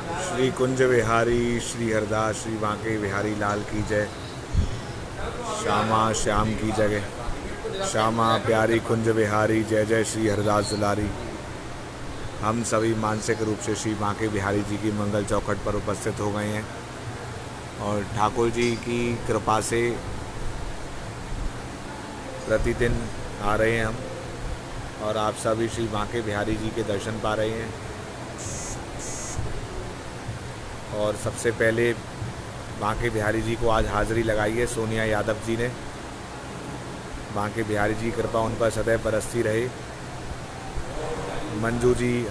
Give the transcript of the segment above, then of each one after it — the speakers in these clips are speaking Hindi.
श्री कुंज विहारी श्री हरदास श्री बांके बिहारी लाल की जय। श्यामा श्याम की जगह श्यामा प्यारी कुंज विहारी जय जय श्री हरदास दुलारी। हम सभी मानसिक रूप से श्री बांके बिहारी जी की मंगल चौखट पर उपस्थित हो गए हैं और ठाकुर जी की कृपा से प्रतिदिन आ रहे हैं हम और आप सभी श्री बांके बिहारी जी के दर्शन पा रहे हैं। और सबसे पहले बांके बिहारी जी को आज हाज़िरी लगाई है सोनिया यादव जी ने। बांके बिहारी जी की कृपा उन पर सदैव बरसती रहे। मंजू जी,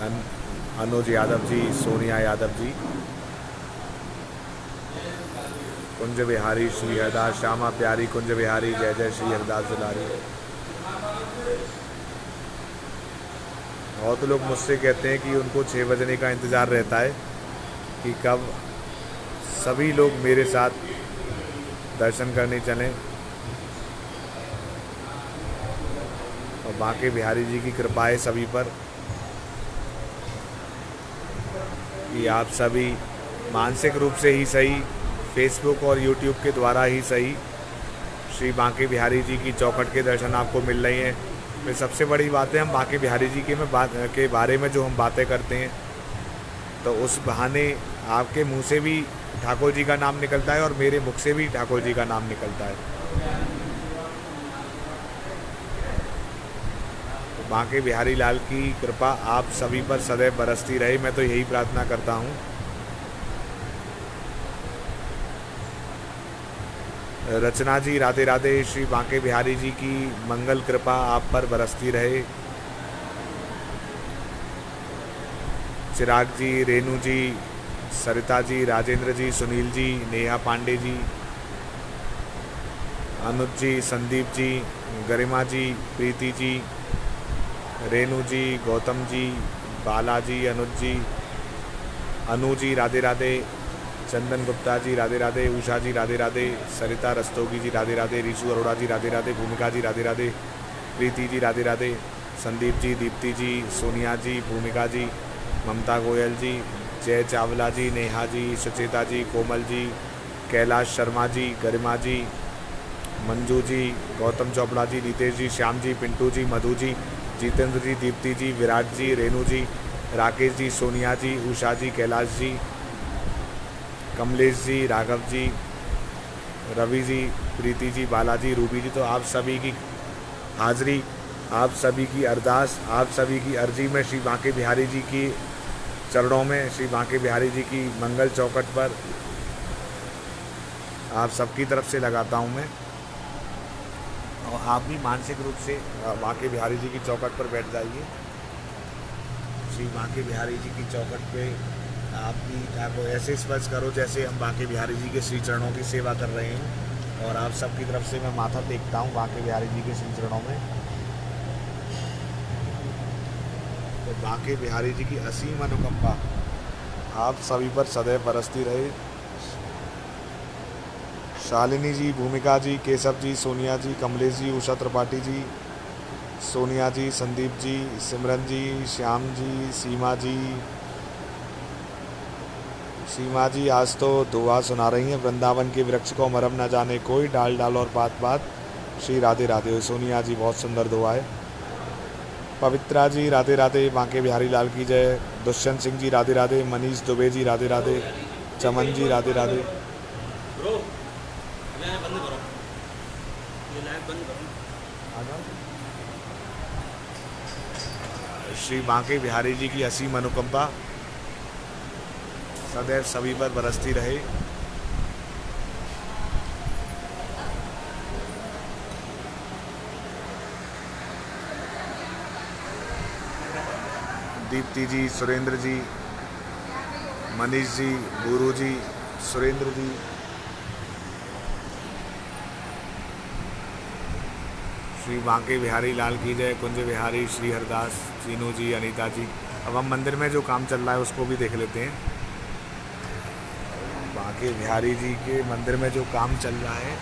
अनुज यादव जी, सोनिया यादव जी। कुंज बिहारी श्री हरदास श्यामा प्यारी कुंज बिहारी जय जय श्री हरदास दुलारी। बहुत लोग मुझसे कहते हैं कि उनको 6 बजने का इंतज़ार रहता है कि कब सभी लोग मेरे साथ दर्शन करने चलें। और बांके बिहारी जी की कृपा है सभी पर कि आप सभी मानसिक रूप से ही सही, फेसबुक और यूट्यूब के द्वारा ही सही श्री बांके बिहारी जी की चौखट के दर्शन आपको मिल रहे हैं। फिर सबसे बड़ी बात है, हम बांके बिहारी जी के बारे में जो हम बातें करते हैं तो उस बहाने आपके मुंह से भी ठाकुर जी का नाम निकलता है और मेरे मुख से भी ठाकुर जी का नाम निकलता है। तो बांके बिहारी लाल की कृपा आप सभी पर सदैव बरसती रहे, मैं तो यही प्रार्थना करता हूँ। रचना जी राधे राधे। श्री बांके बिहारी जी की मंगल कृपा आप पर बरसती रहे। चिराग जी, रेनू जी, सरिता जी, राजेंद्र जी, सुनील जी, नेहा पांडे जी, अनुज जी, संदीप जी, गरिमा जी, प्रीति जी, रेनू जी, गौतम जी, बालाजी, अनुज जी, अनु जी राधे राधे, चंदन गुप्ता जी राधे राधे, उषा जी राधे राधे, सरिता रस्तोगी जी राधे राधे, ऋषु अरोड़ा जी राधे राधे, भूमिका जी राधे राधे, प्रीति जी राधे राधे, संदीप जी, दीप्ति जी, सोनिया जी, भूमिका जी, ममता गोयल जी, जय चावला जी, नेहा जी, सुचेता जी, कोमल जी, कैलाश शर्मा जी, गरिमा जी, मंजू जी, गौतम चोपड़ा जी, रितेश जी, श्याम जी, पिंटू जी, मधु जी, जितेंद्र जी, दीप्ति जी, विराट जी, रेनू जी, राकेश जी, सोनिया जी, उषा जी, कैलाश जी, कमलेश जी, राघव जी, रवि जी, प्रीति जी, बालाजी, रूबी जी। तो आप सभी की हाज़िरी, आप सभी की अरदास, आप सभी की अर्जी में श्री बांके बिहारी जी की चरणों में, श्री बांके बिहारी जी की मंगल चौखट पर आप सबकी तरफ से लगाता हूँ मैं। और आप भी मानसिक रूप से बांके बिहारी जी की चौखट पर बैठ जाइए। श्री बांके बिहारी जी की चौखट पे आप भी आपको ऐसे स्पर्श करो जैसे हम बांके बिहारी जी के श्री चरणों की सेवा कर रहे हैं। और आप सबकी तरफ से मैं माथा टेकता हूँ बांके बिहारी जी के श्री चरणों में। तो बांके बिहारी जी की असीम अनुकंपा आप सभी पर सदैव बरसती रहे। शालिनी जी, भूमिका जी, केशव जी, सोनिया जी, कमलेश जी, उषा त्रिपाठी जी, सोनिया जी, संदीप जी, सिमरन जी, श्याम जी, सीमा जी आज तो दुआ सुना रही हैं। वृंदावन के वृक्ष को मरम न जाने कोई, डाल डाल और बात बात श्री राधे राधे। सोनिया जी बहुत सुंदर दुआ है। पवित्रा जी राधे राधे, बांके बिहारी लाल की जय। दुष्यंत सिंह जी राधे राधे, मनीष दुबे जी राधे राधे, चमन जी राधे राधे। श्री बांके बिहारी जी की असीम अनुकंपा सदैव सभी पर बरसती रहे। दीप्ति जी, सुरेंद्र जी, मनीष जी, गुरु जी, सुरेंद्र जी, श्री बांके बिहारी लाल की जय। कुंज बिहारी श्री हरदास, चीनू जी, अनीता जी। अब हम मंदिर में जो काम चल रहा है उसको भी देख लेते हैं। बांके बिहारी जी के मंदिर में जो काम चल रहा है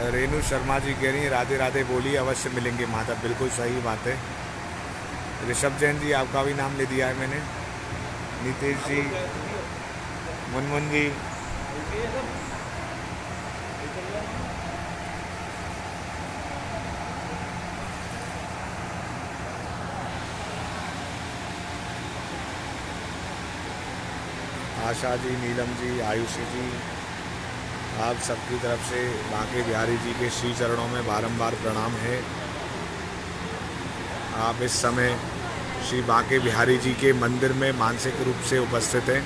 रेनू शर्मा जी कह रही हैं राधे राधे बोली अवश्य मिलेंगे माता, बिल्कुल सही बात है। ऋषभ जैन जी आपका भी नाम ले दिया है मैंने। नीतीश जी, मुनमुन जी, आशा जी, नीलम जी, आयुषी जी, आप सबकी तरफ से बांके बिहारी जी के श्री चरणों में बारंबार प्रणाम है। आप इस समय श्री बांके बिहारी जी के मंदिर में मानसिक रूप से उपस्थित हैं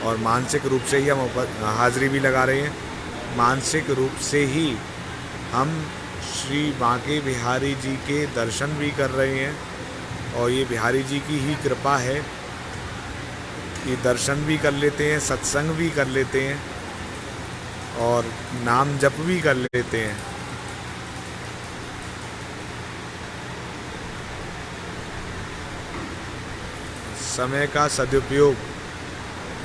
और मानसिक रूप से ही हम हाजिरी भी लगा रहे हैं। मानसिक रूप से ही हम श्री बांके बिहारी जी के दर्शन भी कर रहे हैं और ये बिहारी जी की ही कृपा है कि दर्शन भी कर लेते हैं, सत्संग भी कर लेते हैं और नाम जप भी कर लेते हैं। समय का सदुपयोग,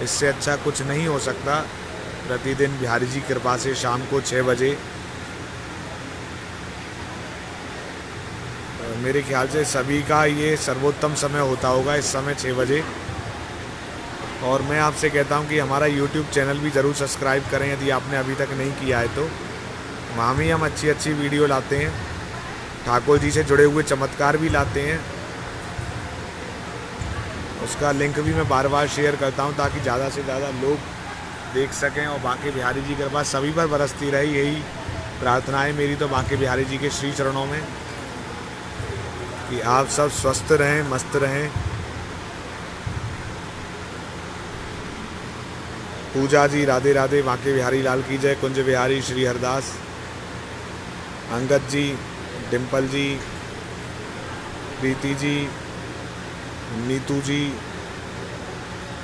इससे अच्छा कुछ नहीं हो सकता। प्रतिदिन बिहारी जी कृपा से शाम को 6 बजे, मेरे ख्याल से सभी का ये सर्वोत्तम समय होता होगा इस समय 6 बजे। और मैं आपसे कहता हूँ कि हमारा YouTube चैनल भी ज़रूर सब्सक्राइब करें यदि आपने अभी तक नहीं किया है तो। वहाँ भी हम अच्छी अच्छी वीडियो लाते हैं, ठाकुर जी से जुड़े हुए चमत्कार भी लाते हैं। उसका लिंक भी मैं बार बार शेयर करता हूँ ताकि ज़्यादा से ज़्यादा लोग देख सकें और बांके बिहारी जी की कृपा सभी पर बरसती रही। यही प्रार्थना है मेरी तो बांके बिहारी जी के श्री चरणों में कि आप सब स्वस्थ रहें, मस्त रहें। पूजा जी राधे राधे, बांके बिहारी लाल की जय। कुंज बिहारी श्री हरदास, अंगद जी, डिम्पल जी, प्रीति जी, नीतू जी।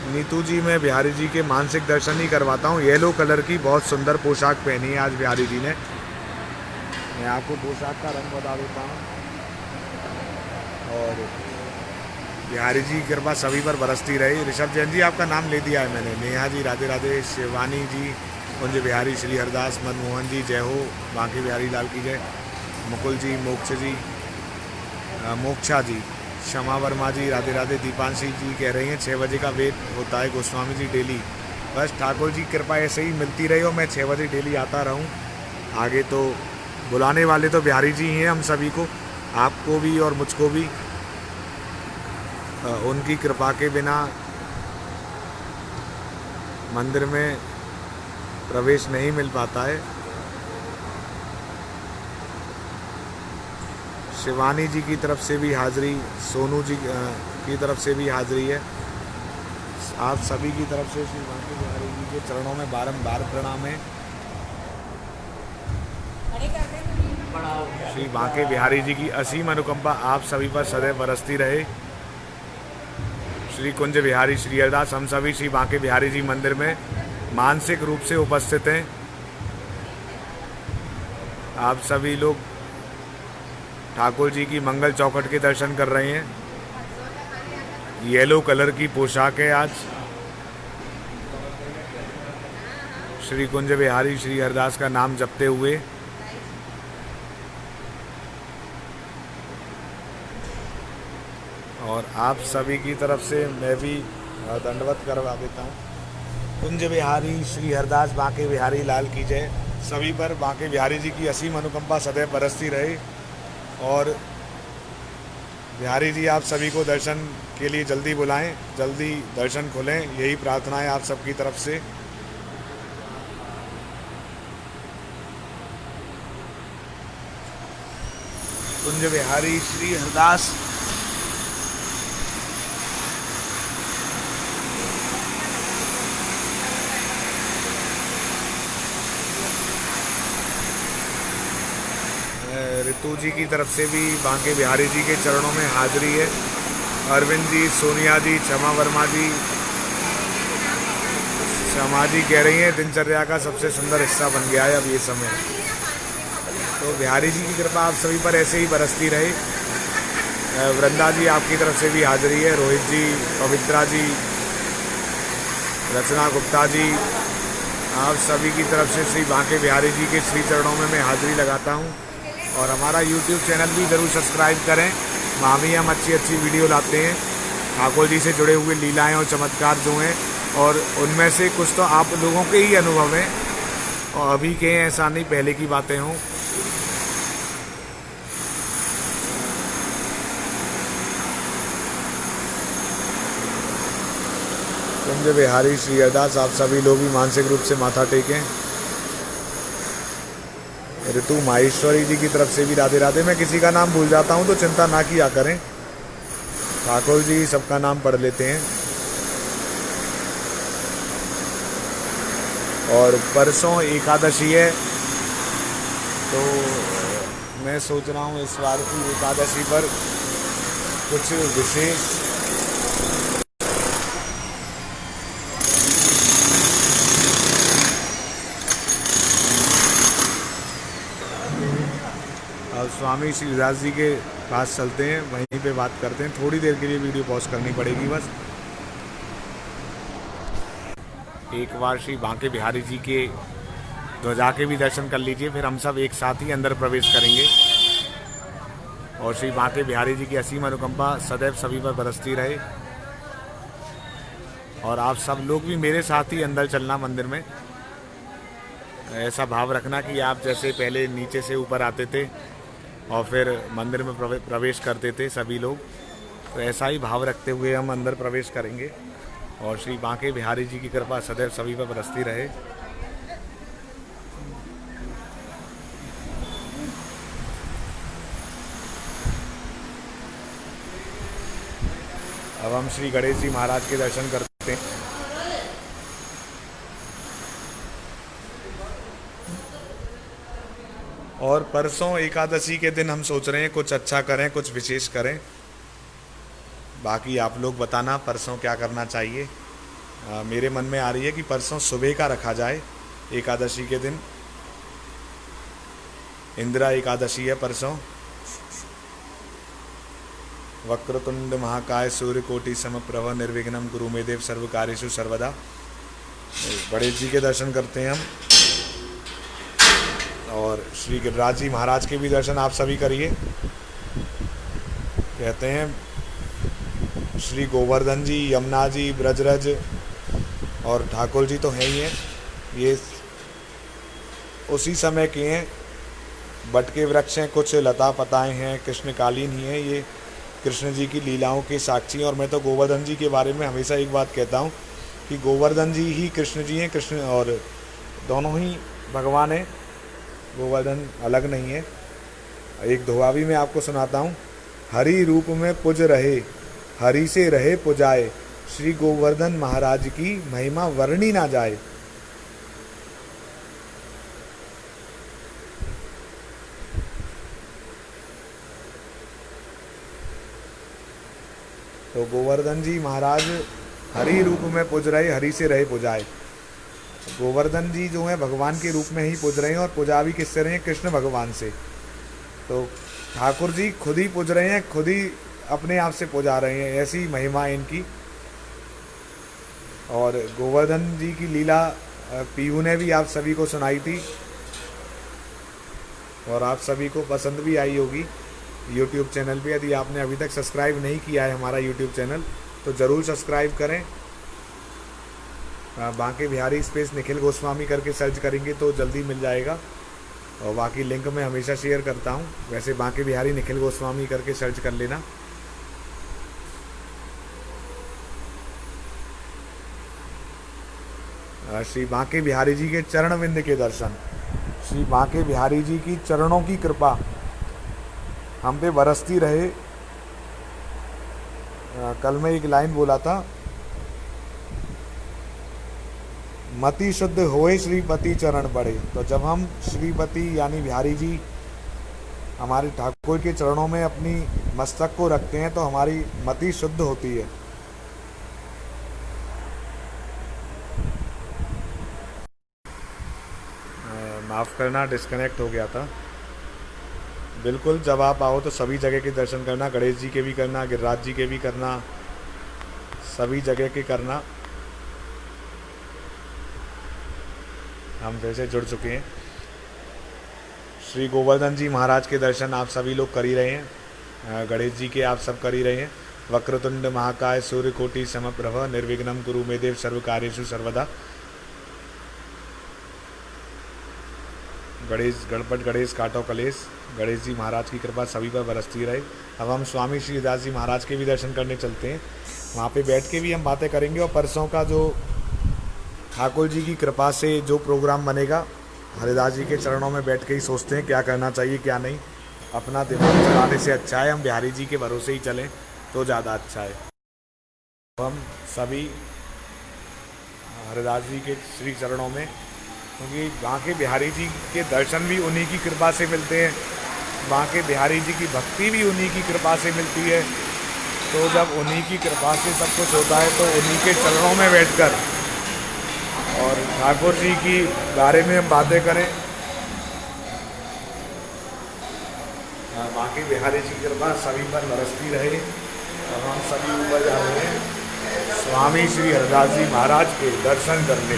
नीतू जी, मैं बिहारी जी के मानसिक दर्शन ही करवाता हूँ। येलो कलर की बहुत सुंदर पोशाक पहनी है आज बिहारी जी ने। मैं आपको पोशाक का रंग बता देता हूँ। और बिहारी जी की कृपा सभी पर बरसती रही। ऋषभ जैन जी आपका नाम ले दिया है मैंने। नेहा जी राधे राधे, शिवानी जी, कुंज बिहारी श्री हरदास, मनमोहन जी जय हो, बांके बिहारी लाल की जय। मुकुल जी, मोक्ष जी, मोक्षा जी, क्षमा वर्मा जी राधे राधे। दीपांशी जी कह रही हैं 6 बजे का वेट होता है गोस्वामी जी डेली। बस ठाकुर जी कृपा ऐसे ही मिलती रही और मैं 6 बजे डेली आता रहूं। आगे तो बुलाने वाले तो बिहारी जी ही हैं हम सभी को, आपको भी और मुझको भी। उनकी कृपा के बिना मंदिर में प्रवेश नहीं मिल पाता है। शिवानी जी की तरफ से भी हाजिरी, सोनू जी की तरफ से भी हाजिरी है। आप सभी की तरफ से श्री बांके बिहारी जी के चरणों में बारंबार प्रणाम है। श्री बांके बिहारी जी की असीम अनुकंपा आप सभी पर सदैव बरसती रहे। श्री कुंज बिहारी श्री हरदास, हम सभी श्री बांके बिहारी जी मंदिर में मानसिक रूप से उपस्थित हैं। आप सभी लोग ठाकुर जी की मंगल चौखट के दर्शन कर रहे हैं। येलो कलर की पोशाक है आज। श्री कुंज बिहारी श्री हरदास का नाम जपते हुए और आप सभी की तरफ से मैं भी दंडवत करवा देता हूँ। कुंज बिहारी श्री हरदास, बांके बिहारी लाल की जय। सभी पर बांके बिहारी जी की असीम अनुकंपा सदैव बरसती रहे और बिहारी जी आप सभी को दर्शन के लिए जल्दी बुलाएं, जल्दी दर्शन खोलें, यही प्रार्थना है आप सबकी तरफ से। कुंज बिहारी श्री हरदास, ऋतु जी की तरफ से भी बांके बिहारी जी के चरणों में हाजिरी है। अरविंद जी, सोनिया जी, क्षमा वर्मा जी, क्षमा जी कह रही हैं दिनचर्या का सबसे सुंदर हिस्सा बन गया है अब ये समय। तो बिहारी जी की कृपा आप सभी पर ऐसे ही बरसती रहे। वृंदा जी आपकी तरफ से भी हाजिरी है। रोहित जी, पवित्रा जी, रचना गुप्ता जी, आप सभी की तरफ से श्री बांके बिहारी जी के श्री चरणों में मैं हाजिरी लगाता हूँ। और हमारा YouTube चैनल भी ज़रूर सब्सक्राइब करें। वहाँ भी हम अच्छी अच्छी वीडियो लाते हैं, ठाकुर जी से जुड़े हुए लीलाएं और चमत्कार जो हैं, और उनमें से कुछ तो आप लोगों के ही अनुभव हैं और अभी के हैं, ऐसा नहीं पहले की बातें हों। कुंज बिहारी श्री अरदास, आप सभी लोग भी मानसिक रूप से माथा टेकें। ऋतु माहेश्वरी जी की तरफ से भी राधे राधे। मैं किसी का नाम भूल जाता हूँ तो चिंता ना किया करें, ठाकुर जी सबका नाम पढ़ लेते हैं। और परसों एकादशी है, तो मैं सोच रहा हूँ इस बार की एकादशी पर कुछ विशेष स्वामी श्रीदास जी के पास चलते हैं, वहीं पे बात करते हैं। थोड़ी देर के लिए वीडियो पॉज करनी पड़ेगी बस। एक बार श्री बांके बिहारी जी के ध्वजा के भी दर्शन कर लीजिए, फिर हम सब एक साथ ही अंदर प्रवेश करेंगे। और श्री बांके बिहारी जी की असीम अनुकंपा सदैव सभी पर बरसती रहे, और आप सब लोग भी मेरे साथ ही अंदर चलना मंदिर में। ऐसा भाव रखना कि आप जैसे पहले नीचे से ऊपर आते थे और फिर मंदिर में प्रवेश करते थे सभी लोग, तो ऐसा ही भाव रखते हुए हम अंदर प्रवेश करेंगे। और श्री बांके बिहारी जी की कृपा सदैव सभी पर बरसती रहे। अब हम श्री गणेश जी महाराज के दर्शन करते हैं। और परसों एकादशी के दिन हम सोच रहे हैं कुछ अच्छा करें, कुछ विशेष करें। बाकी आप लोग बताना परसों क्या करना चाहिए। मेरे मन में आ रही है कि परसों सुबह का रखा जाए एकादशी के दिन। इंदिरा एकादशी है परसों। वक्रतुंड महाकाय सूर्यकोटि समप्रभ निर्विघ्नं कुरु मे देव सर्व कार्येषु सर्वदा। गणेश जी के दर्शन करते हैं हम, और श्री गिरिराज जी महाराज के भी दर्शन आप सभी करिए। कहते हैं श्री गोवर्धन जी, यमुना जी, ब्रजरज और ठाकुर जी तो हैं ही हैं, ये उसी समय के हैं। बट के वृक्ष हैं, कुछ लता पताएं हैं, कृष्णकालीन ही हैं, ये कृष्ण जी की लीलाओं के साक्षी। और मैं तो गोवर्धन जी के बारे में हमेशा एक बात कहता हूँ कि गोवर्धन जी ही कृष्ण जी हैं, कृष्ण और दोनों ही भगवान हैं, गोवर्धन अलग नहीं है। एक दोहा भी मैं आपको सुनाता हूँ। हरि रूप में पुज रहे, हरि से रहे पुजाए, श्री गोवर्धन महाराज की महिमा वर्णी ना जाए। तो गोवर्धन जी महाराज हरि रूप में पुज रहे, हरि से रहे पुजाए। गोवर्धन जी जो है भगवान के रूप में ही पूज रहे हैं, और पूजा भी किससे रहे हैं? कृष्ण भगवान से। तो ठाकुर जी खुद ही पूज रहे हैं, खुद ही अपने आप से पूजा रहे हैं, ऐसी महिमा है इनकी। और गोवर्धन जी की लीला पीहू ने भी आप सभी को सुनाई थी, और आप सभी को पसंद भी आई होगी YouTube चैनल पे। यदि आपने अभी तक सब्सक्राइब नहीं किया है हमारा YouTube चैनल, तो ज़रूर सब्सक्राइब करें। बांके बिहारी स्पेस निखिल गोस्वामी करके सर्च करेंगे तो जल्दी मिल जाएगा, और बाकी लिंक मैं हमेशा शेयर करता हूँ। वैसे बांके बिहारी निखिल गोस्वामी करके सर्च कर लेना। श्री बांके बिहारी जी के चरण विंद के दर्शन, श्री बांके बिहारी जी की चरणों की कृपा हम पे बरसती रहे। कल मैं एक लाइन बोला था, मति शुद्ध होए श्रीपति चरण पड़े। तो जब हम श्रीपति यानी बिहारी जी हमारे ठाकुर के चरणों में अपनी मस्तक को रखते हैं, तो हमारी मति शुद्ध होती है। माफ़ करना, डिस्कनेक्ट हो गया था। बिल्कुल, जब आप आओ तो सभी जगह के दर्शन करना, गणेश जी के भी करना, गिरिराज जी के भी करना, सभी जगह के करना। हम फिर से जुड़ चुके हैं। श्री गोवर्धन जी महाराज के दर्शन आप सभी लोग कर ही रहे हैं, गणेश जी के आप सब कर ही रहे हैं। वक्रतुंड महाकाय सूर्यकोटि समप्रभ निर्विघ्नं कुरु मे देव सर्व कार्येषु सर्वदा। गणपत गणेश काटो कलेश, गणेश जी महाराज की कृपा सभी पर बरसती रहे। अब हम स्वामी श्री हरिदास जी महाराज के भी दर्शन करने चलते हैं, वहाँ पे बैठ के भी हम बातें करेंगे। और परसों का जो ठाकुर जी की कृपा से जो प्रोग्राम बनेगा, हरिदास जी के चरणों में बैठ के ही सोचते हैं क्या करना चाहिए क्या नहीं। अपना दिमाग चलाने से अच्छा है हम बिहारी जी के भरोसे ही चलें तो ज़्यादा अच्छा है। तो हम सभी हरिदास जी के श्री चरणों में, क्योंकि वहाँ के बिहारी जी के दर्शन भी उन्हीं की कृपा से मिलते हैं, वहाँ के बिहारी जी की भक्ति भी उन्हीं की कृपा से मिलती है। तो जब उन्हीं की कृपा से सब कुछ होता है तो उन्हीं के चरणों में बैठकर और ठाकुर जी की बारे में हम बातें करें। बाकी बिहारी जी की कृपा सभी पर बरसती रहे। और हम सभी ऊपर जा रहे हैं स्वामी श्री हरिदास जी महाराज के दर्शन करने।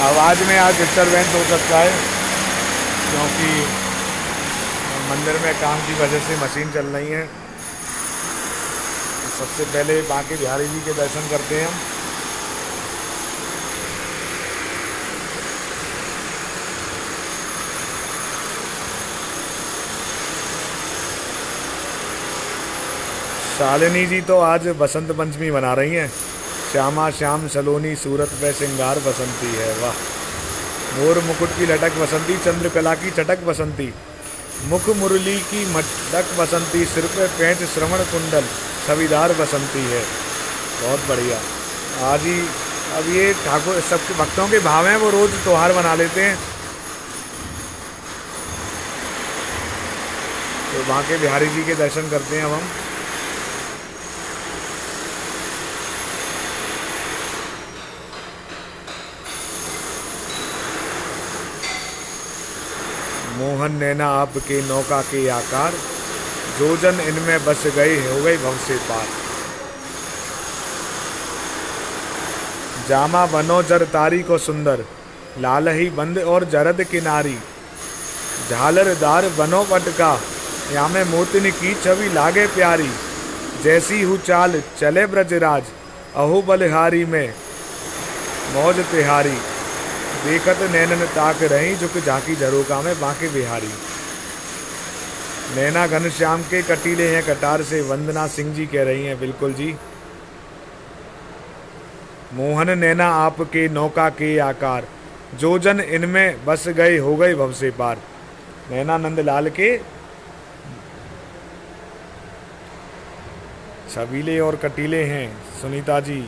आवाज़ में आज डिस्टर्बेंस हो सकता है क्योंकि मंदिर में काम की वजह से मशीन चल रही है। सबसे पहले बांके बिहारी जी के दर्शन करते हैं हम। शालिनी जी तो आज बसंत पंचमी मना रही हैं। श्यामा श्याम सलोनी सूरत पे सिंगार बसंती है, वाह। मोर मुकुट की लटक बसंती, चंद्रकला की चटक बसंती, मुख मुरली की मटक बसंती, सिर पे पैंच श्रवण कुंडल छविदार बसंती है। बहुत बढ़िया। आज ही अब ये ठाकुर सबके भक्तों के भाव हैं, वो रोज त्योहार मना लेते हैं। तो वहाँ के बिहारी जी के दर्शन करते हैं अब हम। मोहन नैना आपके नौका के आकार, जो जन इनमें बस गए हो गए भव से पार। जामा बनो जर तारी को सुंदर, लाल ही बंद और जरद किनारी। झालरदार बनो पटका, या में मोतिन की छवि लागे प्यारी। जैसी हूँ चाल चले ब्रजराज, अहो बलिहारी में मौज तिहारी। देखत नैनन ताक रही, झुक झांकी झरोका में बांके बिहारी। नैना घनश्याम के कटीले हैं कटार से, वंदना सिंह जी कह रही हैं। बिल्कुल जी। मोहन नैना आपके नौका के आकार, जो जन इनमें बस गए हो गए भव से पार। नैना नंद लाल के छबीले और कटीले हैं सुनीता जी।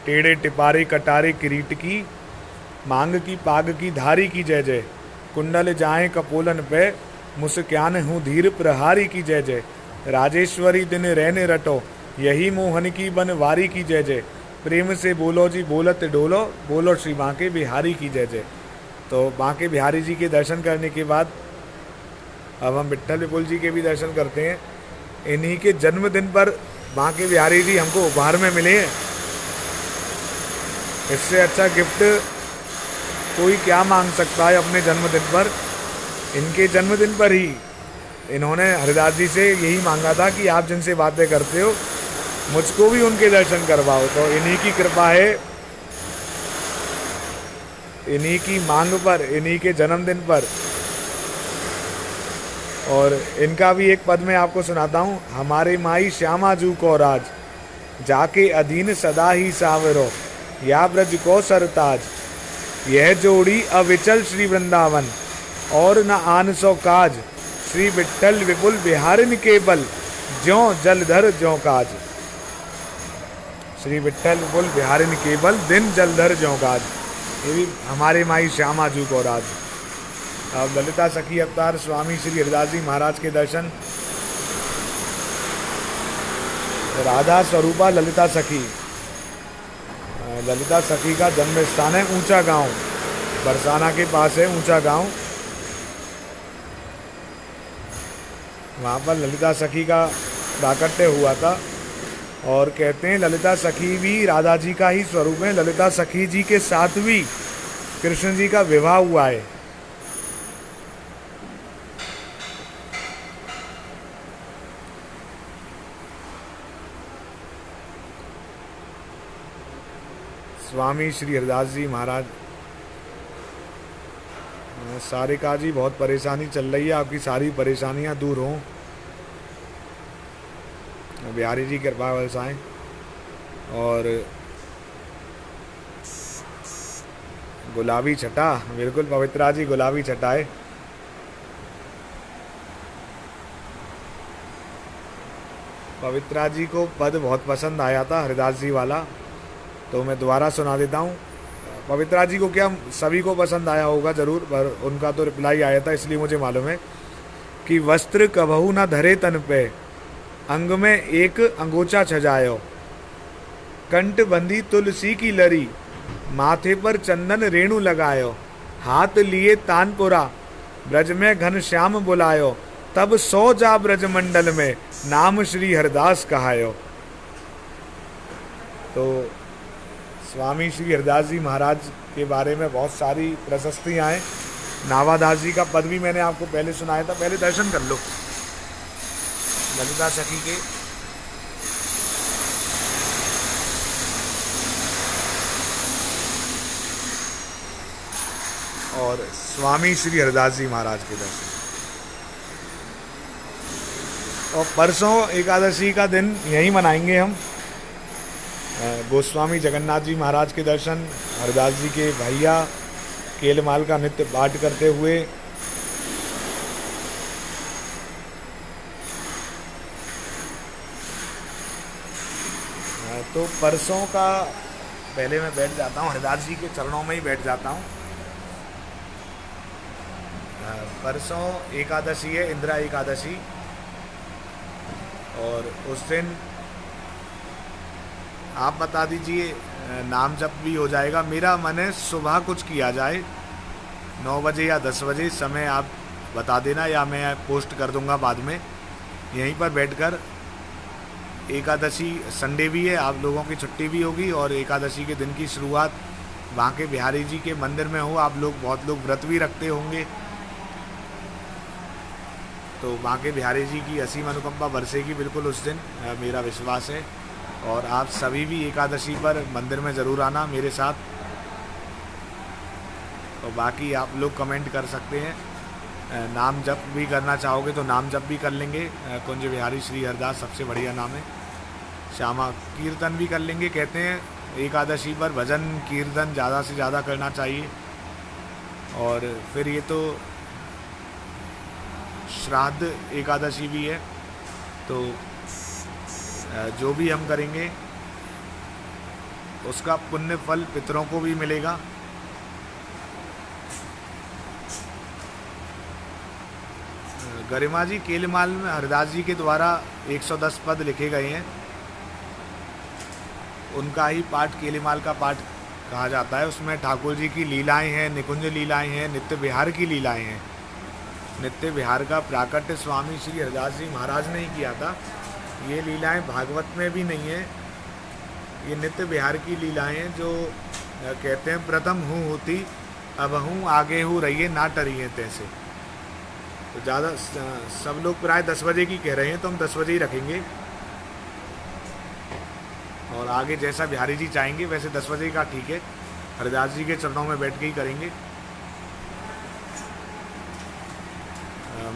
टेढ़े टिपारे कटारे किरीट की, मांग की पाग की धारी की जय जय। कुंडल जाए कपोलन पे, मुस्क्यान हूँ धीर प्रहारी की जय जय। राजेश्वरी दिन रहने रटो, यही मोहन की बनवारी की जय जय। प्रेम से बोलो जी बोलत डोलो, बोलो श्री बांके बिहारी की जय जय। तो बांके बिहारी जी के दर्शन करने के बाद अब हम विट्ठल विपुल जी के भी दर्शन करते हैं। इन्हीं के जन्मदिन पर बांके बिहारी जी हमको उपहार में मिले हैं। इससे अच्छा गिफ्ट कोई क्या मांग सकता है अपने जन्मदिन पर। इनके जन्मदिन पर ही इन्होंने हरिदास जी से यही मांगा था कि आप जिनसे बातें करते हो मुझको भी उनके दर्शन करवाओ। तो इन्हीं की कृपा है, इन्हीं की मांग पर, इन्हीं के जन्मदिन पर। और इनका भी एक पद मैं आपको सुनाता हूँ। हमारे माई श्यामा जू को राज, जाके अधीन सदा ही सावरो। या ब्रज को सरताज, यह जोड़ी अविचल श्री वृंदावन। और न आन सो काज, श्री विट्ठल विपुल बिहारिन केवल। ज्यों जलधर ज्यों काज, श्री विट्ठल विपुल बिहारिन केवल, दिन जलधर ज्यों काज। ये भी हमारे माई श्यामा जू को राज। अब ललिता सखी अवतार स्वामी श्री हरिदास जी महाराज के दर्शन। राधा स्वरूपा ललिता सखी। ललिता सखी का जन्म स्थान है ऊंचा गांव, बरसाना के पास है ऊंचा गांव। वहाँ पर ललिता सखी का प्राकट्य हुआ था और कहते हैं ललिता सखी भी राधा जी का ही स्वरूप है। ललिता सखी जी के साथ भी कृष्ण जी का विवाह हुआ है। स्वामी श्री हरिदास जी महाराज। सारिका जी, बहुत परेशानी चल रही है, आपकी सारी परेशानियां दूर हों, बिहारी जी कृपा बरसाएं। और गुलाबी छटा, बिल्कुल पवित्रा जी गुलाबी छटा है। पवित्रा जी को पद बहुत पसंद आया था हरिदास जी वाला, तो मैं दोबारा सुना देता हूँ। पवित्रा जी को क्या सभी को पसंद आया होगा ज़रूर, पर उनका तो रिप्लाई आया था इसलिए मुझे मालूम है कि वस्त्र कबहू न धरे तन पे, अंग में एक अंगोछा छजायो, कंठ बंधी तुलसी की लरी, माथे पर चंदन रेणु लगायो, हाथ लिए तानपुरा, ब्रज में घन श्याम बुलायो, तब सो जा ब्रज मंडल में, नाम श्री हरिदास कहायो। तो स्वामी श्री हरिदास जी महाराज के बारे में बहुत सारी प्रशस्तियाँ हैं। नावादास जी का पद भी मैंने आपको पहले सुनाया था, पहले दर्शन कर लो ललिता सखी के। और स्वामी श्री हरिदास जी महाराज के दर्शन। और परसों एकादशी का दिन यहीं मनाएंगे हम। गोस्वामी जगन्नाथ जी महाराज के दर्शन, हरिदास जी के भैया केलमाल का नृत्य पाठ करते हुए, तो परसों का पहले मैं बैठ जाता हूँ, हरिदास जी के चरणों में ही बैठ जाता हूँ। परसों एकादशी है, इंदिरा एकादशी, और उस दिन आप बता दीजिए, नाम जप भी हो जाएगा। मेरा मन है सुबह कुछ किया जाए, 9 बजे या 10 बजे, समय आप बता देना या मैं पोस्ट कर दूंगा बाद में। यहीं पर बैठकर एकादशी, संडे भी है, आप लोगों की छुट्टी भी होगी, और एकादशी के दिन की शुरुआत वहाँ के बिहारी जी के मंदिर में हो। आप लोग, बहुत लोग व्रत भी रखते होंगे, तो वहाँ के बिहारी जी की असीम अनुकंपा बरसेगी बिल्कुल उस दिन, मेरा विश्वास है। और आप सभी भी एकादशी पर मंदिर में ज़रूर आना मेरे साथ। तो बाकी आप लोग कमेंट कर सकते हैं, नाम जप भी करना चाहोगे तो नाम जप भी कर लेंगे। कुंज बिहारी श्री हरिदास सबसे बढ़िया नाम है। श्यामा कीर्तन भी कर लेंगे। कहते हैं एकादशी पर भजन कीर्तन ज़्यादा से ज़्यादा करना चाहिए। और फिर ये तो श्राद्ध एकादशी भी है, तो जो भी हम करेंगे उसका पुण्य फल पितरों को भी मिलेगा। गरिमा जी, केलमाल में हरिदास जी के द्वारा 110 पद लिखे गए हैं, उनका ही पाठ केलमाल का पाठ कहा जाता है। उसमें ठाकुर जी की लीलाएं हैं, निकुंज लीलाएं हैं, नित्य विहार की लीलाएं हैं। नित्य विहार का प्राकट्य स्वामी श्री हरिदास जी महाराज ने ही किया था। ये लीलाएं भागवत में भी नहीं है, ये नित्य विहार की लीलाएं हैं, जो कहते हैं प्रथम हूँ होती अब हूँ आगे हूँ रहिए ना टरिए तैसे। तो ज़्यादा सब लोग प्राय 10 बजे की कह रहे हैं, तो हम 10 बजे ही रखेंगे, और आगे जैसा बिहारी जी चाहेंगे वैसे 10 बजे का ठीक है। हरिदास जी के चरणों में बैठ के ही करेंगे।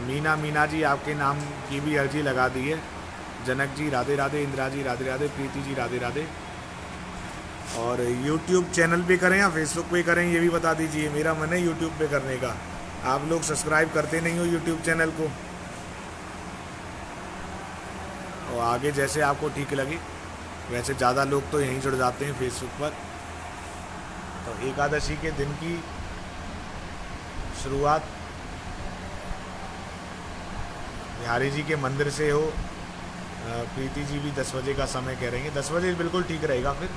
मीना जी, आपके नाम की भी अर्जी लगा दी है। जनक जी राधे राधे, इंदिरा जी राधे राधे, प्रीति जी राधे राधे। और YouTube चैनल पे करें या फेसबुक पे करें, ये भी बता दीजिए। मेरा मन है YouTube पे करने का, आप लोग सब्सक्राइब करते नहीं हो YouTube चैनल को। और आगे जैसे आपको ठीक लगे, वैसे ज़्यादा लोग तो यहीं जुड़ जाते हैं फेसबुक पर। तो एकादशी के दिन की शुरुआत बिहारी जी के मंदिर से हो। प्रीति जी भी 10 बजे का समय कह रही हैं, 10 बजे बिल्कुल ठीक रहेगा। फिर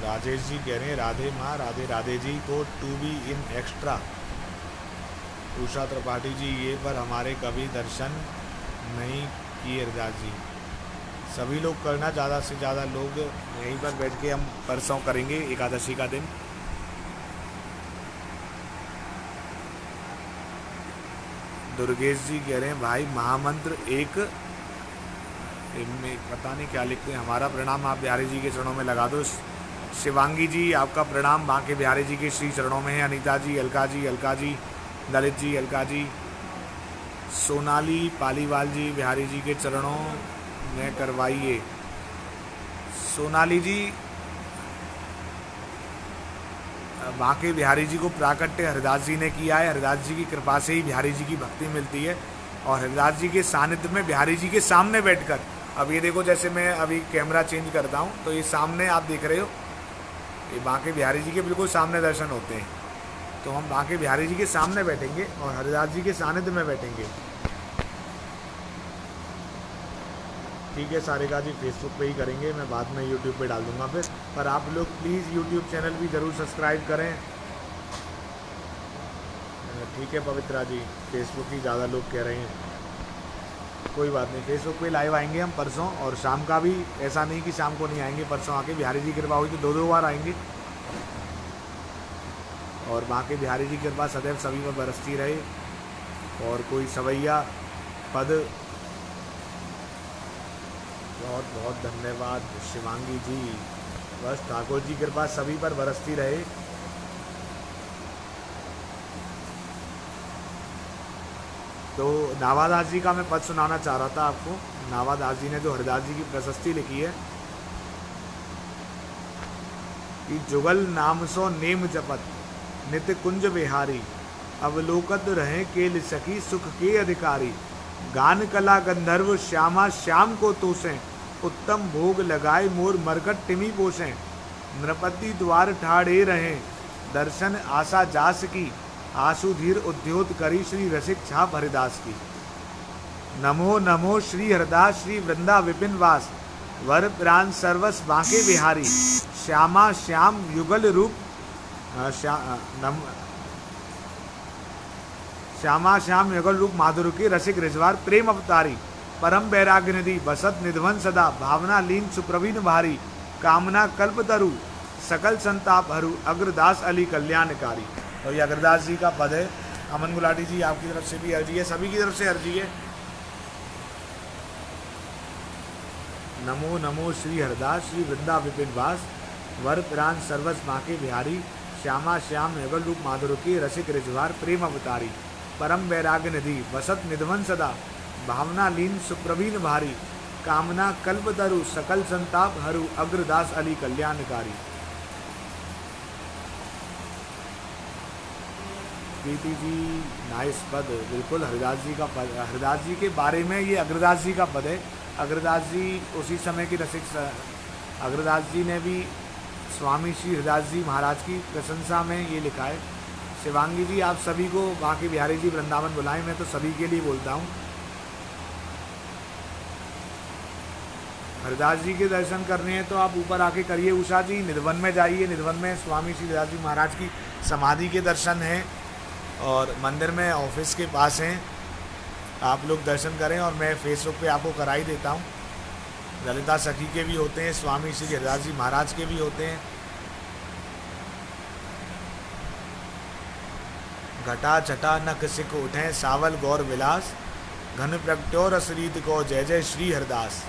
राजेश जी कह रहे हैं राधे माँ राधे राधे जी को to be in extra. Usha Tripathi ji ये पर हमारे कभी दर्शन नहीं किए हरदास जी। सभी लोग करना, ज़्यादा से ज़्यादा लोग यहीं पर बैठ के हम परसों करेंगे एकादशी का दिन। दुर्गेश जी कह रहे हैं भाई महामंत्र एक इनमें पता नहीं क्या लिखते हैं, हमारा प्रणाम आप बिहारी जी के चरणों में लगा दो। शिवांगी जी आपका प्रणाम बांके बिहारी जी के श्री चरणों में है। अनीता जी, अलका जी, ललित जी, अलका जी, सोनाली पालीवाल जी बिहारी जी के चरणों में करवाइए। सोनाली जी बांके बिहारी जी को प्राकट्य हरदास जी ने किया है। हरदास जी की कृपा से ही बिहारी जी की भक्ति मिलती है। और हरदास जी के सानिध्य में बिहारी जी के सामने बैठकर, अब ये देखो जैसे मैं अभी कैमरा चेंज करता हूँ तो ये सामने आप देख रहे हो, ये बांके बिहारी जी के बिल्कुल सामने दर्शन होते हैं। तो हम बांके बिहारी जी के सामने बैठेंगे और हरदास जी के सानिध्य में बैठेंगे। ठीक है सारिका जी, फेसबुक पे ही करेंगे, मैं बाद में यूट्यूब पे डाल दूंगा फिर। पर आप लोग प्लीज़ यूट्यूब चैनल भी ज़रूर सब्सक्राइब करें। ठीक है पवित्रा जी, फेसबुक ही ज़्यादा लोग कह रहे हैं, कोई बात नहीं, फेसबुक पे लाइव आएंगे हम परसों। और शाम का भी ऐसा नहीं कि शाम को नहीं आएंगे, परसों आके बिहारी जी की कृपा हुई तो दो बार आएंगे। और बांके बिहारी जी की कृपा सदैव सभी में बरसती रहे। और कोई सवैया पद, बहुत बहुत धन्यवाद शिवांगी जी। बस ठाकुर जी की कृपा सभी पर बरसती रहे। तो नावादास जी का मैं पद सुनाना चाह रहा था आपको। नावादास जी ने जो हरदास जी की प्रशस्ति लिखी है कि जुगल नाम सो नेम जपत नित्य कुंज विहारी, अवलोकत रहे केल सखी सुख के अधिकारी, गान कला गंधर्व श्यामा श्याम को तोसें, उत्तम भोग लगाए मोर मरकट टिमी पोसें, नृपति द्वार ठाड़े रहे दर्शन आशा जास की, आशु धीर उद्योत करी श्री रसिक छाप हरिदास की। नमो नमो श्री हरदास श्री वृंदा विपिन वास, वर प्राण सर्वस बांके बिहारी, श्यामा श्याम युगल रूप श्यामा श्याम युगल रूप माधुर के रसिक रिजवार प्रेम अवतारी, परम बैराग्य निधि बसत निधवन सदा, भावना लीन सुप्रवीण भारी, कामना कल्प तरु सकल संताप हरू, अग्रदास अली कल्याणकारी। और ये अग्रदास जी का पद है। अमन गुलाटी जी आपकी तरफ से भी अर्जी है, सभी की तरफ से अर्जी है। नमो नमो श्री हरदास श्री वृंदा विपिन वास, वर प्राण सर्वस बांके बिहारी, श्यामा श्याम युगल रूप माधुर के रसिक रिजवार प्रेम अवतारी, परम वैराग्य निधि वसत निधवन सदा, भावना लीन सुप्रवीण भारी, कामना कल्प तरु सकल संताप हरू, अग्रदास अली कल्याणकारी। प्रीति जी नाइस पद, बिल्कुल हरदास जी का पद, हरदास जी के बारे में ये अग्रदास जी का पद है। अग्रदास जी उसी समय के रसिक, अग्रदास जी ने भी स्वामी श्री हरदास जी महाराज की प्रशंसा में ये लिखा है। शिवांगी जी आप सभी को बांके बिहारी जी वृंदावन बुलाएं, मैं तो सभी के लिए बोलता हूँ। हरदास जी के दर्शन करने हैं तो आप ऊपर आके करिए। उषा जी निधवन में जाइए, निधवन में स्वामी श्री हरदास जी महाराज की समाधि के दर्शन हैं और मंदिर में ऑफिस के पास हैं, आप लोग दर्शन करें। और मैं फेसबुक पे आपको करा ही देता हूँ। ललिता सखी के भी होते हैं, स्वामी श्री हरदास जी महाराज के भी होते हैं। घटा छटा नख सिख उठें सावल गौर विलास, घन प्रगट्यो रसरीत को जय जय श्री हरदास।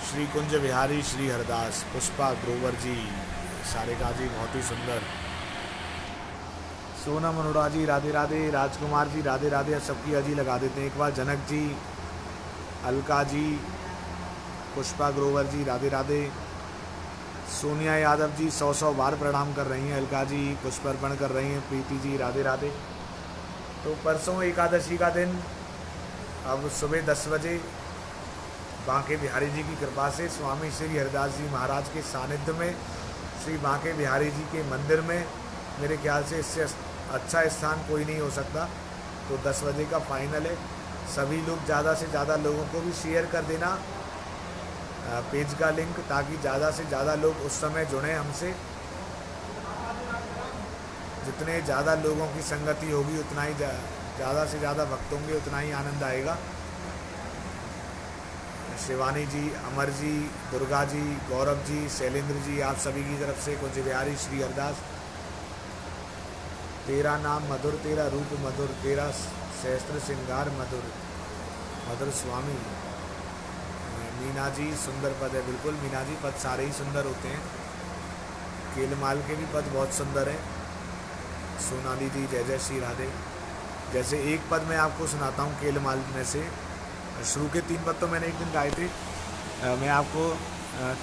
श्री कुंज बिहारी श्री हरदास, पुष्पा ग्रोवर जी, सारिका जी बहुत ही सुंदर, सोनम अरोड़ा जी राधे राधे, राजकुमार जी राधे राधे, सबकी अजी लगा देते हैं एक बार। जनक जी, अलका जी, पुष्पा ग्रोवर जी राधे राधे, सोनिया यादव जी 100 बार प्रणाम कर रही हैं, अलका जी पुष्पार्पण कर रही हैं, प्रीति जी राधे राधे। तो परसों एकादशी का दिन अब सुबह 10 बजे बांके बिहारी जी की कृपा से स्वामी श्री हरदास जी महाराज के सानिध्य में श्री बांके बिहारी जी के मंदिर में, मेरे ख्याल से इससे अच्छा स्थान कोई नहीं हो सकता। तो 10 बजे का फाइनल है, सभी लोग ज़्यादा से ज़्यादा लोगों को भी शेयर कर देना पेज का लिंक, ताकि ज़्यादा से ज़्यादा लोग उस समय जुड़ें हमसे। जितने ज़्यादा लोगों की संगति होगी उतना ही ज़्यादा से ज़्यादा भक्त होंगे, उतना ही आनंद आएगा। शिवानी जी, अमर जी, दुर्गा जी, गौरव जी, शैलेंद्र जी, आप सभी की तरफ से कुंज बिहारी श्री हरदास। तेरा नाम मधुर, तेरा रूप मधुर, तेरा सहस्त्र श्रृंगार मधुर, मधुर स्वामी। मीना जी, सुंदर पद है। बिल्कुल मीना जी, पद सारे ही सुंदर होते हैं। केलमाल के भी पद बहुत सुंदर हैं। सोनाली जी, जय जय श्री राधे। जैसे एक पद मैं आपको सुनाता हूँ केलमाल में से। शुरू के 3 पद तो मैंने एक दिन गाए थे, मैं आपको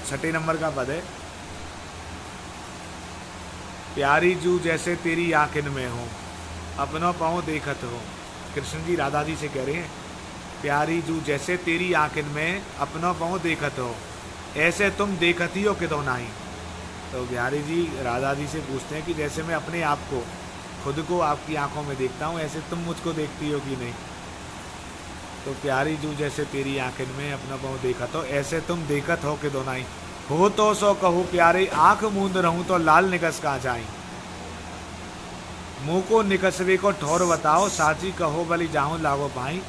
6 नंबर का पद है। प्यारी जू जैसे तेरी आँखिन में हो, अपनों पाँव देखत हो। कृष्ण जी राधा जी से कह रहे हैं, प्यारी जू जैसे तेरी आँखिन में, अपनों पाँव देखत हो, ऐसे तुम देखत ही हो कितो नहीं। तो बिहारी जी राधा जी से पूछते हैं कि जैसे मैं अपने आप को, खुद को आपकी आंखों में देखता हूँ, ऐसे तुम मुझको देखती हो कि नहीं। तो प्यारी जू जैसे तेरी आंखिन में, अपना पाँव देखत हो, ऐसे तुम देखत हो कि दो नहीं। हो तो सो कहो प्यारे, आंख मूंद रहूं तो लाल निकस कहाँ जाई। मुँह को निकसवे को ठौर बताओ, साची कहो बलि जाऊं लागो पाई।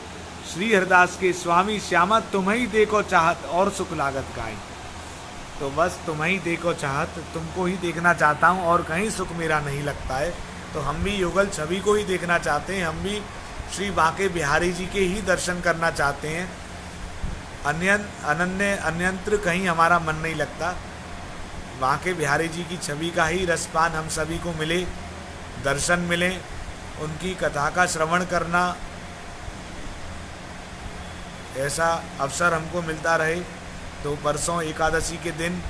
श्री हरदास के स्वामी श्यामा, तुम्हें देखो चाहत और सुख लागत काई। तो बस तुम्हें ही देखो चाहत, तुमको ही देखना चाहता हूँ और कहीं सुख मेरा नहीं लगता है। तो हम भी युगल छवि को ही देखना चाहते हैं, हम भी श्री बांके बिहारी जी के ही दर्शन करना चाहते हैं। अनन्य अन्यंत्र कहीं हमारा मन नहीं लगता। बांके बिहारी जी की छवि का ही रसपान हम सभी को मिले, दर्शन मिले, उनकी कथा का श्रवण करना, ऐसा अवसर हमको मिलता रहे। तो परसों एकादशी के दिन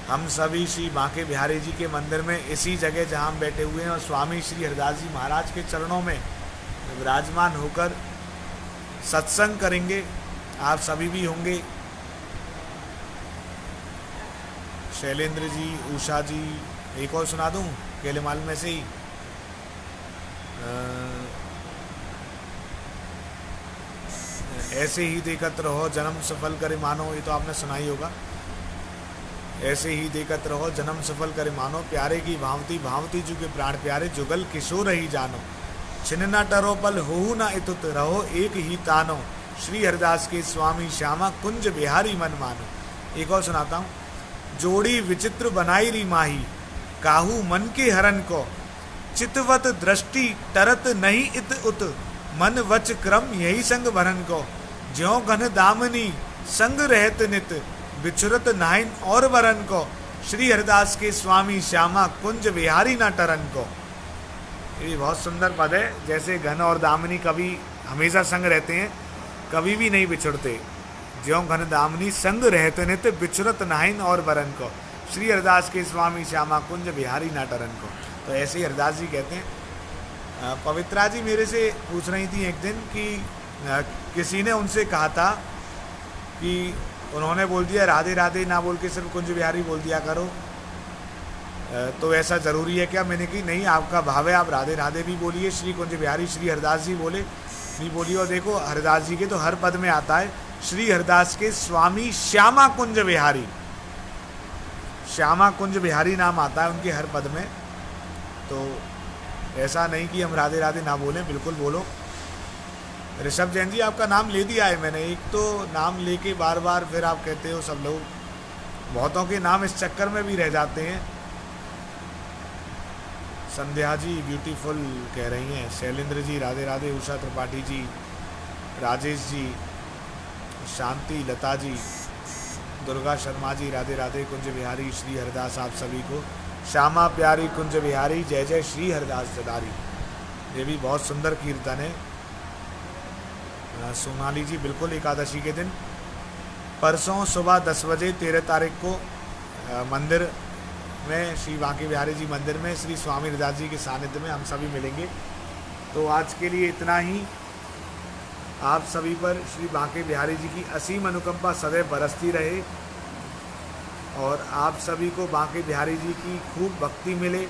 हम सभी श्री बांके बिहारी जी के मंदिर में, इसी जगह जहाँ हम बैठे हुए हैं, और स्वामी श्री हरदास जी महाराज के चरणों में विराजमान होकर सत्संग करेंगे। आप सभी भी होंगे। शैलेंद्र जी, उषा जी, एक और सुना दूं केलेमाल में से ही। ऐसे ही देखत रहो जन्म सफल करे मानो, ये तो आपने सुना ही होगा। ऐसे ही देखत रहो जन्म सफल करे मानो, प्यारे की भावती भावती जुगे प्राण प्यारे, जुगल किशोर ही जानो। छिन न टरो पल होहु न इतुत, रहो एक ही तानो। श्री हरदास के स्वामी श्यामा, कुंज बिहारी मन मानो। एक और सुनाता हूँ। जोड़ी विचित्र बनाई री माही, काहू मन के हरन को। चितवत दृष्टि टरत नहीं इत उत, मन वच क्रम यही संग भरन को। ज्यों घन दामनी संग रहत नित, बिछुरत नाइन और वरन को। श्री हरदास के स्वामी श्यामा, कुंज बिहारी ना टरन को। ये बहुत सुंदर पद है। जैसे घन और दामनी कभी हमेशा संग रहते हैं, कभी भी नहीं बिछुड़ते। ज्यों घन दामनी संग रहते नित, बिछुरत नाइन और वरन को। श्री हरदास के स्वामी श्यामा, कुंज बिहारी ना टरन को। तो ऐसे ही हरदास जी कहते हैं। पवित्रा जी मेरे से पूछ रही थी एक दिन कि किसी ने उनसे कहा था कि उन्होंने बोल दिया राधे राधे ना बोल के सिर्फ कुंज बिहारी बोल दिया करो, तो ऐसा ज़रूरी है क्या? मैंने कही नहीं, आपका भाव है, आप राधे राधे भी बोलिए, श्री कुंज बिहारी श्री हरदास जी बोले नहीं बोलिए। और देखो हरदास जी के तो हर पद में आता है श्री हरदास के स्वामी श्यामा कुंज बिहारी, श्यामा कुंज बिहारी नाम आता है उनके हर पद में। तो ऐसा नहीं कि हम राधे राधे ना बोलें, बिल्कुल बोलो। ऋषभ जैन जी आपका नाम ले दिया है मैंने। एक तो नाम लेके बार बार फिर आप कहते हो, सब लोग बहुतों के नाम इस चक्कर में भी रह जाते हैं। संध्या जी ब्यूटीफुल कह रही हैं, शैलेंद्र जी राधे राधे, उषा त्रिपाठी जी, राजेश जी, शांति, लता जी, दुर्गा शर्मा जी राधे राधे, कुंज बिहारी श्री हरदास आप सभी को। श्यामा प्यारी कुंज बिहारी, जय जय श्री हरदास जदारी। ये भी बहुत सुंदर कीर्तन है। सोनाली जी बिल्कुल एकादशी के दिन परसों सुबह 10 बजे 13 तारीख को मंदिर में, श्री बांके बिहारी जी मंदिर में श्री स्वामी हरदास जी के सानिध्य में हम सभी मिलेंगे। तो आज के लिए इतना ही। आप सभी पर श्री बांके बिहारी जी की असीम अनुकंपा सदैव बरसती रहे और आप सभी को बांके बिहारी जी की खूब भक्ति मिले।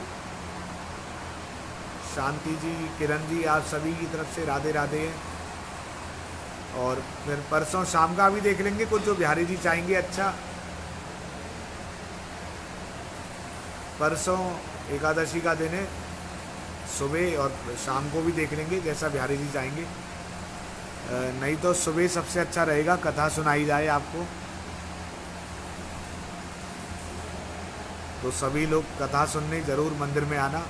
शांति जी, किरण जी, आप सभी की तरफ से राधे राधे। और फिर परसों शाम का भी देख लेंगे कुछ जो बिहारी जी चाहेंगे। अच्छा, परसों एकादशी का दिन है, सुबह और शाम को भी देख लेंगे जैसा बिहारी जी चाहेंगे। नहीं तो सुबह सबसे अच्छा रहेगा, कथा सुनाई जाए आपको, तो सभी लोग कथा सुनने ज़रूर मंदिर में आना।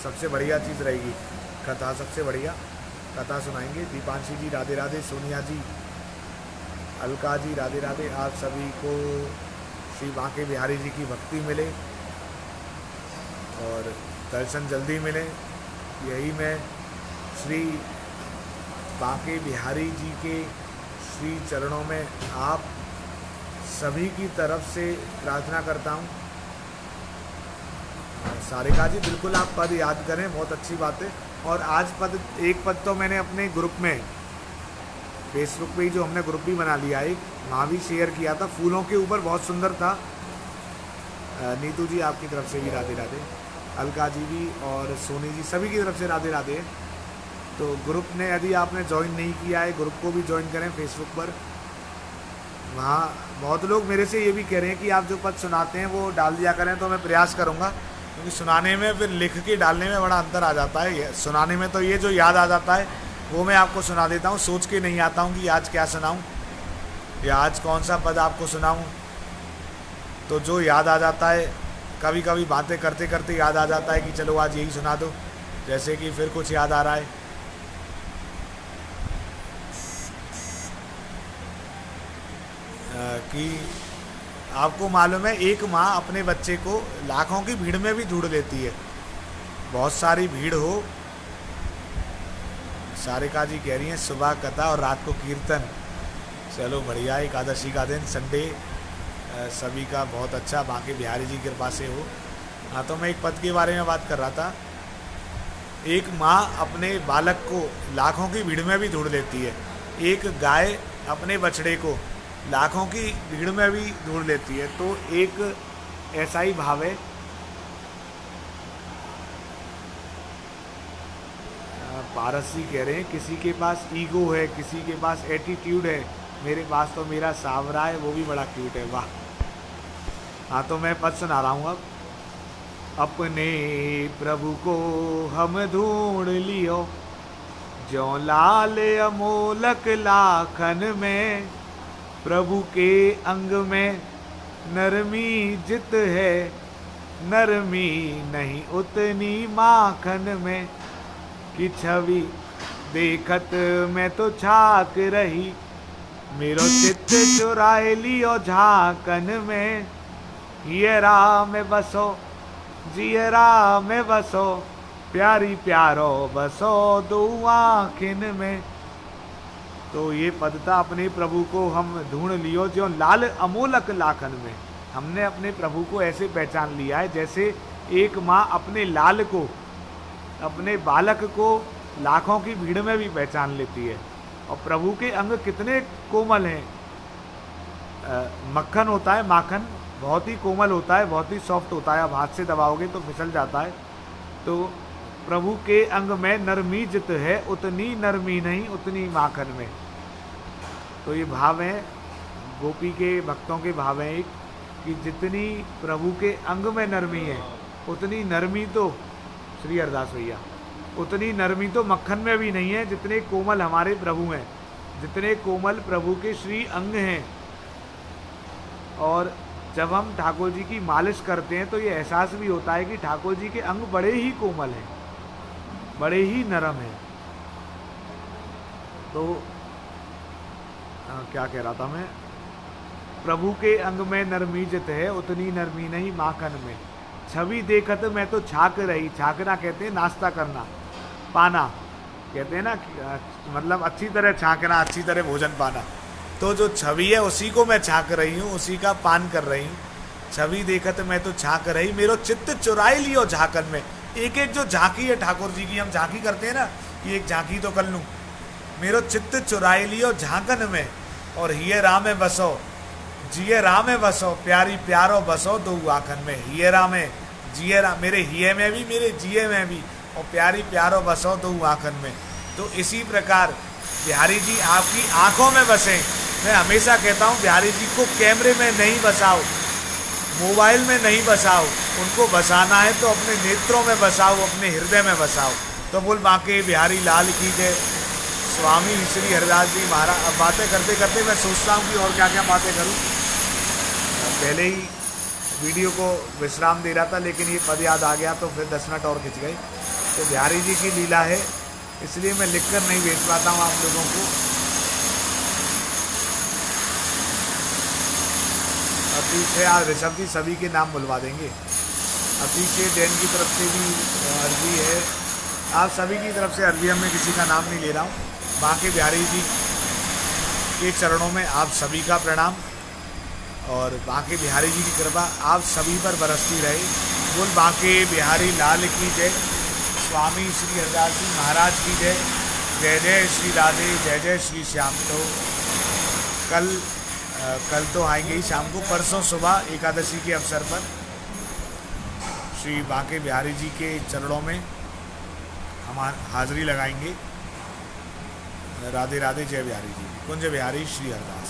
सबसे बढ़िया चीज़ रहेगी कथा, सबसे बढ़िया कथा सुनाएंगे। दीपांशी जी राधे राधे, सोनिया जी, अलका जी राधे राधे। आप सभी को श्री बांके बिहारी जी की भक्ति मिले और दर्शन जल्दी मिले, यही मैं श्री बांके बिहारी जी के श्री चरणों में आप सभी की तरफ से प्रार्थना करता हूँ। सारिका जी बिल्कुल आप पद याद करें, बहुत अच्छी बात है। और आज एक पद तो मैंने अपने ग्रुप में फेसबुक पे ही जो हमने ग्रुप भी बना लिया, एक वहाँ भी शेयर किया था, फूलों के ऊपर, बहुत सुंदर था। नीतू जी आपकी तरफ से भी राधे राधे, अलका जी भी और सोनी जी सभी की तरफ से राधे राधे। तो ग्रुप ने यदि आपने ज्वाइन नहीं किया है, ग्रुप को भी ज्वाइन करें फेसबुक पर। वहाँ बहुत लोग मेरे से ये भी कह रहे हैं कि आप जो पद सुनाते हैं वो डाल दिया करें, तो मैं प्रयास करूँगा, क्योंकि सुनाने में फिर लिख के डालने में बड़ा अंतर आ जाता है। सुनाने में तो ये जो याद आ जाता है वो मैं आपको सुना देता हूँ, सोच के नहीं आता हूँ कि आज क्या सुनाऊँ या आज कौन सा पद आपको सुनाऊँ। तो जो याद आ जाता है, कभी कभी बातें करते करते याद आ जाता है कि चलो आज यही सुना दो, जैसे कि फिर कुछ याद आ रहा है। कि आपको मालूम है एक माँ अपने बच्चे को लाखों की भीड़ में भी ढूंढ लेती है, बहुत सारी भीड़ हो। सारिका जी कह रही हैं सुबह कथा और रात को कीर्तन, चलो बढ़िया, एकादशी का दिन संडे सभी का बहुत अच्छा बांके बिहारी जी की कृपा से हो। हाँ, तो मैं एक पद के बारे में बात कर रहा था। एक माँ अपने बालक को लाखों की भीड़ में भी ढूंढ लेती है, एक गाय अपने बछड़े को लाखों की भीड़ में भी ढूंढ लेती है। तो एक ऐसा ही भाव है। पारस जी कह रहे हैं किसी के पास ईगो है, किसी के पास एटीट्यूड है, मेरे पास तो मेरा सावरा है, वो भी बड़ा क्यूट है। वाह। हाँ, तो मैं पद सुना रहा हूँ अब। अपने प्रभु को हम ढूंढ लियो, जो लाल अमोलक लाखन में, प्रभु के अंग में नरमी जित है, नरमी नहीं उतनी माखन में, कि छवि देखत मैं तो छाक रही, मेरो चित्त चुराए लियो झाकन में, हियरा में बसो जियरा में बसो, प्यारी प्यारो बसो दो आँखिन में। तो ये पद था, अपने प्रभु को हम ढूंढ लियो जो लाल अमोलक लाखन में। हमने अपने प्रभु को ऐसे पहचान लिया है जैसे एक माँ अपने लाल को, अपने बालक को लाखों की भीड़ में भी पहचान लेती है। और प्रभु के अंग कितने कोमल हैं। मक्खन होता है, माखन बहुत ही कोमल होता है, बहुत ही सॉफ्ट होता है, आप हाथ से दबाओगे तो फिसल जाता है। तो प्रभु के अंग में नरमी जित है, उतनी नरमी नहीं उतनी माखन में। तो ये भाव है, गोपी के भक्तों के भाव हैं एक, कि जितनी प्रभु के अंग में नरमी है उतनी नरमी तो श्री हरदास भैया, उतनी नरमी तो मक्खन में भी नहीं है। जितने कोमल हमारे प्रभु हैं, जितने कोमल प्रभु के श्री अंग हैं। और जब हम ठाकुर जी की मालिश करते हैं तो ये एहसास भी होता है कि ठाकुर जी के अंग बड़े ही कोमल हैं, बड़े ही नरम हैं। तो क्या कह रहा था मैं, प्रभु के अंग में नरमी जित है, उतनी नरमी नहीं माखन में, छवि देखत मैं तो छाक रही। छाकना कहते हैं नाश्ता करना, पाना कहते हैं ना, मतलब अच्छी तरह छाकना, अच्छी तरह भोजन पाना। तो जो छवि है उसी को मैं छाक रही हूँ, उसी का पान कर रही हूँ। छवि देखत मैं तो छाक रही, मेरो चित्त चुराए लियो झाकन में। एक एक जो झांकी है ठाकुर जी की, हम झांकी करते हैं ना कि एक झांकी तो कर लूँ, मेरो चित्त चुराए लियो झाकन में, और हिये राम में बसो जिये राम में बसो, प्यारी प्यारो बसो दो आखन में। हिये राम में जिये राम, मेरे हिये में भी मेरे जिये में भी, और प्यारी प्यारो बसो दो आखन में। तो इसी प्रकार बिहारी जी आपकी आंखों में बसे। मैं हमेशा कहता हूँ बिहारी जी को कैमरे में नहीं बसाओ, मोबाइल में नहीं बसाओ, उनको बसाना है तो अपने नेत्रों में बसाओ, अपने हृदय में बसाओ। तो बोल बांके बिहारी लाल की जय। स्वामी श्री हरिदास जी महाराज। अब बातें करते करते मैं सोचता हूँ कि और क्या क्या बातें करूँ। पहले ही वीडियो को विश्राम दे रहा था, लेकिन ये पद याद आ गया तो फिर 10 मिनट और खिंच गए। तो बिहारी जी की लीला है, इसलिए मैं लिखकर नहीं भेज पाता हूँ आप लोगों को। अतिशय आज ऋषभ जी सभी के नाम बुलवा देंगे। अतिशय जैन की तरफ से भी अर्जी है, आप सभी की तरफ से अर्जी। मैं किसी का नाम नहीं ले रहा हूँ। बांके बिहारी जी के चरणों में आप सभी का प्रणाम, और बांके बिहारी जी की कृपा आप सभी पर बरसती रहे। बोल बांके बिहारी लाल की जय। स्वामी श्री हरिदास जी महाराज की जय। जय जय श्री राधे, जय जय श्री श्याम। तो कल तो आएंगे ही शाम को, परसों सुबह एकादशी के अवसर पर श्री बांके बिहारी जी के चरणों में हम हाजिरी लगाएंगे। राधे राधे, जय बिहारी जी, कुंज बिहारी श्री हरिदास।